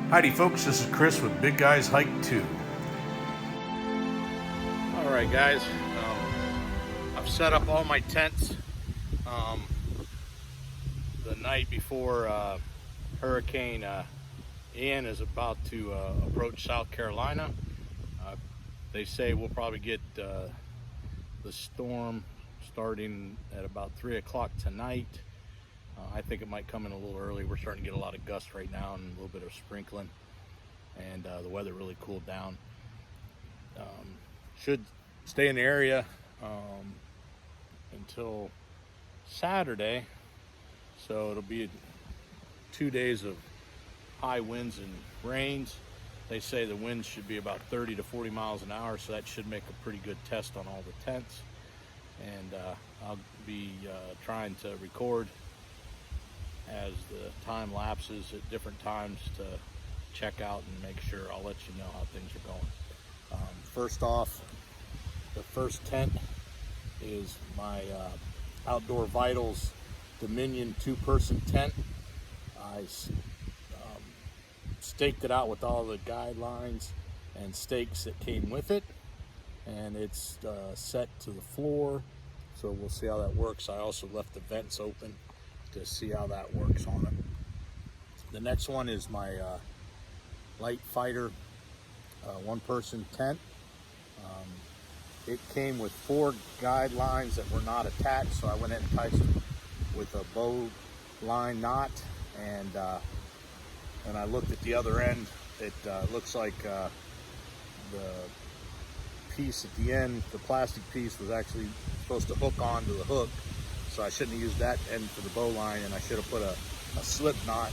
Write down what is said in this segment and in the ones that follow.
Howdy folks, this is Chris with Big Guys Hike 2. Alright guys, I've set up all my tents the night before Hurricane Ian is about to approach South Carolina. They say we'll probably get the storm starting at about 3 o'clock tonight. I think it might come in a little early. We're starting to get a lot of gusts right now and a little bit of sprinkling, and the weather really cooled down. Should stay in the area until Saturday, so it'll be 2 days of high winds and rains. They say the winds should be about 30 to 40 miles an hour, so that should make a pretty good test on all the tents. And I'll be trying to record as the time lapses at different times to check out and make sure. I'll let you know how things are going. First off, the first tent is my Outdoor Vitals Dominion 2-person tent. I staked it out with all the guidelines and stakes that came with it, and it's set to the floor, so we'll see how that works. I also left the vents open to see how that works on it. The next one is my Light Fighter 1-person tent. It came with 4 guidelines that were not attached, so I went ahead and tied them with a bow line knot, and I looked at the other end. It looks like the piece at the end, the plastic piece, was actually supposed to hook onto the hook, so I shouldn't have used that end for the bow line, and I should have put a slip knot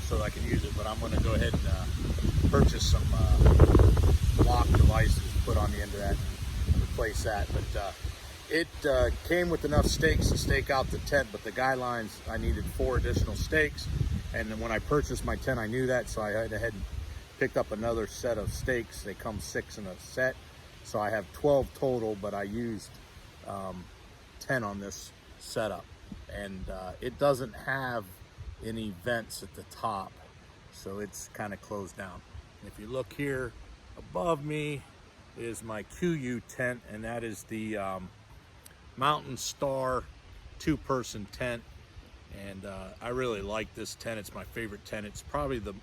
so I can use it. But I'm going to go ahead and purchase some lock devices to put on the end of that and replace that. But it came with enough stakes to stake out the tent, but the guidelines, I needed 4 additional stakes, and then when I purchased my tent I knew that, so I went ahead and picked up another set of stakes. They come 6 in a set, so I have 12 total, but I used 10 on this setup. And it doesn't have any vents at the top, so it's kind of closed down. And if you look here above me is my QU tent, and that is the Mountain Star 2-person tent, and I really like this tent. It's my favorite tent. It's probably the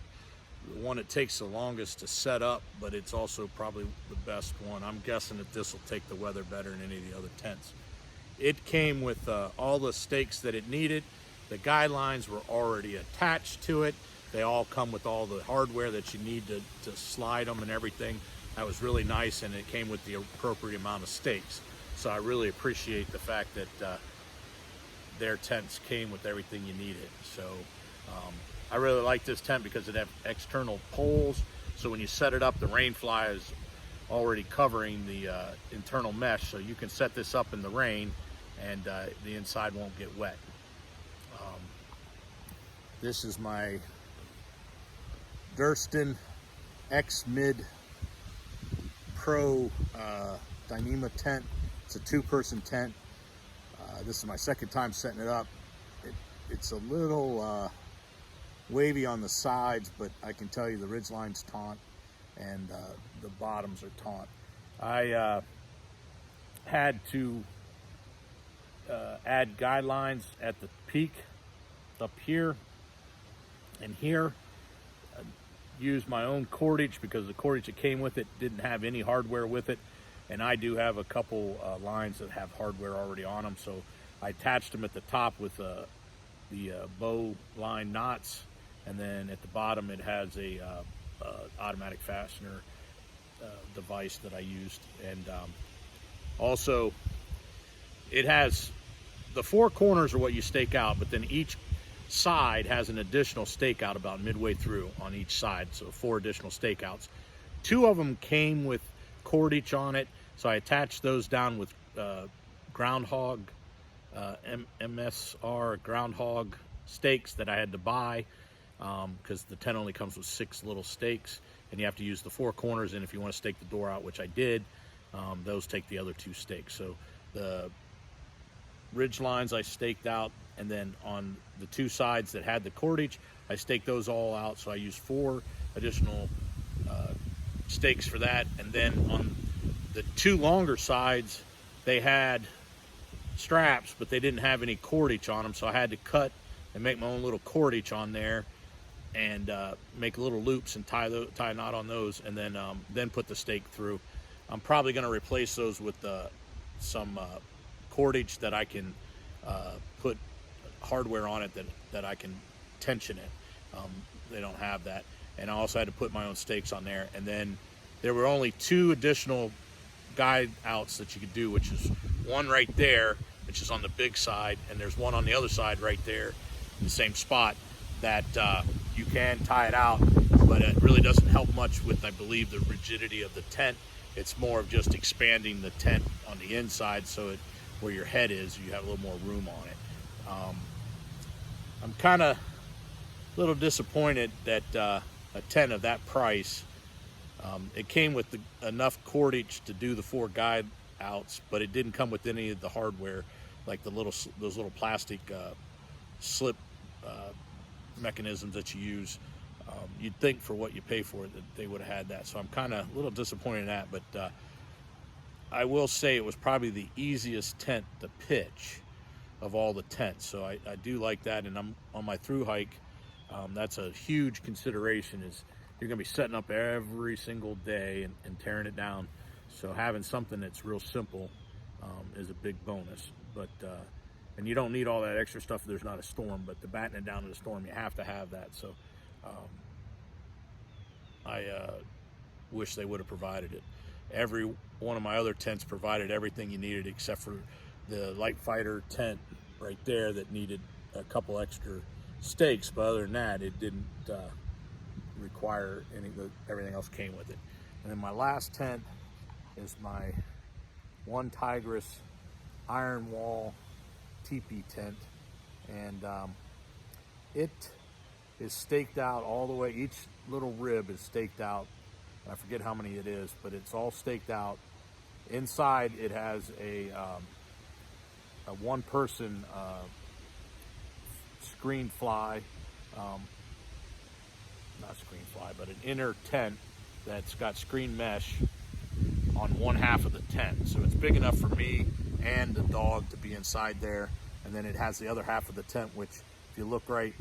one that takes the longest to set up, but it's also probably the best one. I'm guessing that this will take the weather better than any of the other tents. It came with all the stakes that it needed. The guidelines were already attached to it. They all come with all the hardware that you need to slide them and everything. That was really nice, and it came with the appropriate amount of stakes. So I really appreciate the fact that their tents came with everything you needed. So I really like this tent because it has external poles, so when you set it up, the rain fly is already covering the internal mesh, so you can set this up in the rain and the inside won't get wet. This is my Thurston Mid Pro Dyneema tent. It's a 2-person tent. This is my second time setting it up. It's a little wavy on the sides, but I can tell you the ridgeline's taut and the bottoms are taut. I had to add guidelines at the peak up here and here. I used my own cordage because the cordage that came with it didn't have any hardware with it, and I do have a couple lines that have hardware already on them, so I attached them at the top with the bow line knots, and then at the bottom it has a automatic fastener device that I used. And also it has the 4 corners are what you stake out, but then each side has an additional stake out about midway through on each side, so 4 additional stakeouts. 2 of them came with cordage on it, so I attached those down with groundhog MSR groundhog stakes that I had to buy, because the tent only comes with 6 little stakes, and you have to use the 4 corners, and if you want to stake the door out, which I did, those take the other 2 stakes. So the ridge lines I staked out, and then on the 2 sides that had the cordage, I staked those all out, so I used 4 additional stakes for that. And then on the 2 longer sides, they had straps, but they didn't have any cordage on them, so I had to cut and make my own little cordage on there, and make little loops and tie a knot on those, and then put the stake through. I'm probably going to replace those with some cordage that I can put hardware on it that I can tension it. They don't have that. And I also had to put my own stakes on there. And then there were only 2 additional guide outs that you could do, which is one right there, which is on the big side, and there's one on the other side right there in the same spot that you can tie it out, but it really doesn't help much with, I believe, the rigidity of the tent. It's more of just expanding the tent on the inside, so where your head is, you have a little more room on it. I'm kind of a little disappointed that a tent of that price, it came with enough cordage to do the 4 guide outs, but it didn't come with any of the hardware, like those little plastic slip mechanisms that you use. You'd think for what you pay for it that they would have had that, so I'm kind of a little disappointed in that. But I will say it was probably the easiest tent to pitch of all the tents, so I do like that. And I'm on my through hike, that's a huge consideration, is you're gonna be setting up every single day and tearing it down, so having something that's real simple is a big bonus. But and you don't need all that extra stuff if there's not a storm, but to batten it down in a storm, you have to have that. So I wish they would have provided it. Every one of my other tents provided everything you needed, except for the light fighter tent right there that needed a couple extra stakes, but other than that, it didn't require everything else came with it. And then my last tent is my one Tigress iron wall teepee tent, and it is staked out all the way. Each little rib is staked out. I forget how many it is, but it's all staked out. Inside it has a one-person screen fly, not screen fly, but an inner tent that's got screen mesh on one half of the tent. So it's big enough for me and the dog to be inside there. And then it has the other half of the tent, which if you look right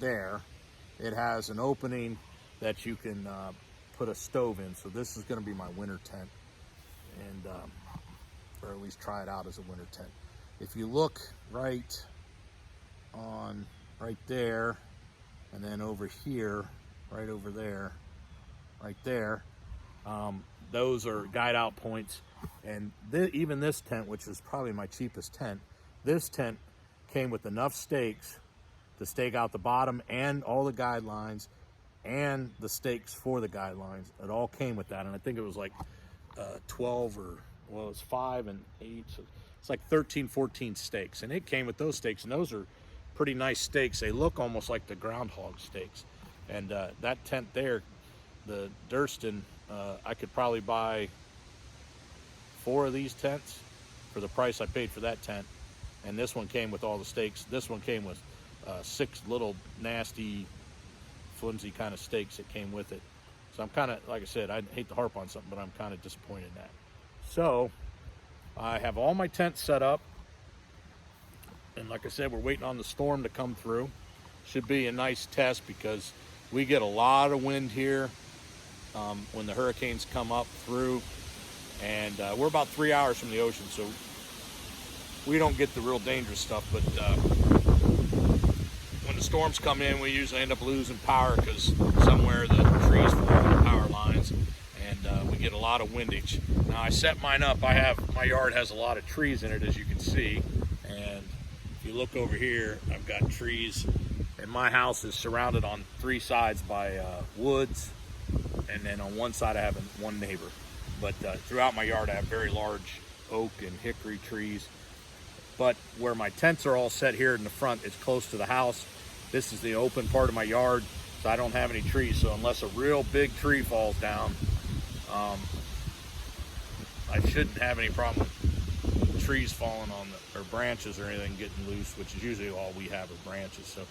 there, it has an opening that you can put a stove in. So this is going to be my winter tent, and or at least try it out as a winter tent. If you look right there, and then over here, right over there, right there, those are guide out points. And even this tent, which is probably my cheapest tent, this tent came with enough stakes to stake out the bottom and all the guidelines and the stakes for the guidelines. It all came with that, and I think it was like 12 or, well, it's 5 and 8, so it's like 13, 14 stakes, and it came with those stakes, and those are pretty nice stakes. They look almost like the groundhog stakes. And that tent there, the Thurston, I could probably buy 4 of these tents for the price I paid for that tent, and this one came with all the stakes. This one came with 6 little nasty flimsy kind of stakes that came with it. So I'm kind of, like I said, I hate to harp on something, but I'm kind of disappointed in that. So I have all my tents set up, and like I said, we're waiting on the storm to come through. Should be a nice test because we get a lot of wind here when the hurricanes come up through, and we're about 3 hours from the ocean, so we don't get the real dangerous stuff. But when the storms come in, we usually end up losing power because somewhere the trees fall on the power lines, and we get a lot of windage. Now I set mine up. My yard has a lot of trees in it, as you can see, and if you look over here, I've got trees, and my house is surrounded on 3 sides by woods, and then on one side I have one neighbor. But throughout my yard I have very large oak and hickory trees. But where my tents are all set here in the front, it's close to the house. This is the open part of my yard, so I don't have any trees. So unless a real big tree falls down, I shouldn't have any problem with trees falling on or branches or anything getting loose, which is usually all we have are branches. So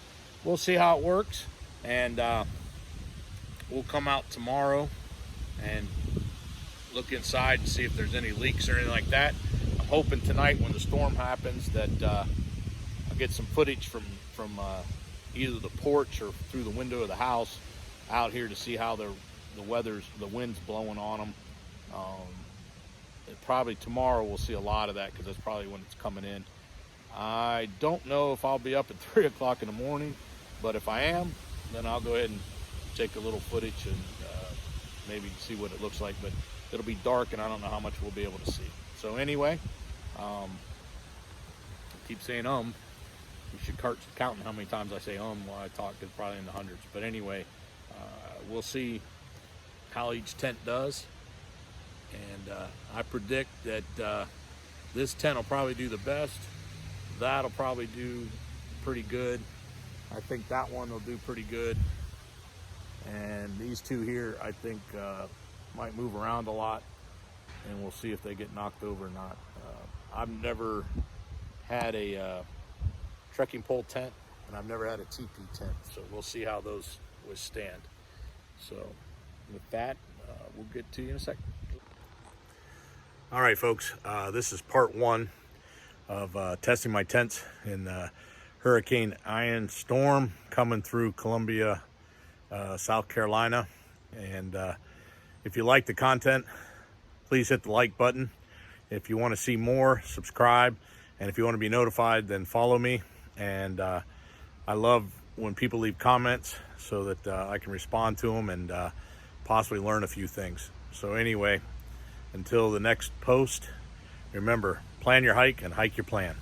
we'll see how it works. and we'll come out tomorrow and look inside and see if there's any leaks or anything like that. I'm hoping tonight when the storm happens that I'll get some footage from either the porch or through the window of the house out here to see how the wind's blowing on them. Probably tomorrow we'll see a lot of that because that's probably when it's coming in. I don't know if I'll be up at 3 o'clock in the morning, but if I am, then I'll go ahead and take a little footage and maybe see what it looks like, but it'll be dark and I don't know how much we'll be able to see. So anyway, I keep saying we should counting how many times I say while I talk. It's probably in the hundreds, but anyway, we'll see how each tent does, and I predict that this tent will probably do the best. That'll probably do pretty good. I think that one will do pretty good, and these two here I think might move around a lot, and we'll see if they get knocked over or not. I've never had a trekking pole tent, and I've never had a teepee tent, so we'll see how those withstand. So with that, we'll get to you in a second. All right, folks, this is part one of testing my tents in Hurricane Ian storm coming through Columbia, South Carolina. And if you like the content, please hit the like button. If you want to see more, subscribe. And if you want to be notified, then follow me. And I love when people leave comments so that I can respond to them and possibly learn a few things. So anyway, until the next post, remember, plan your hike and hike your plan.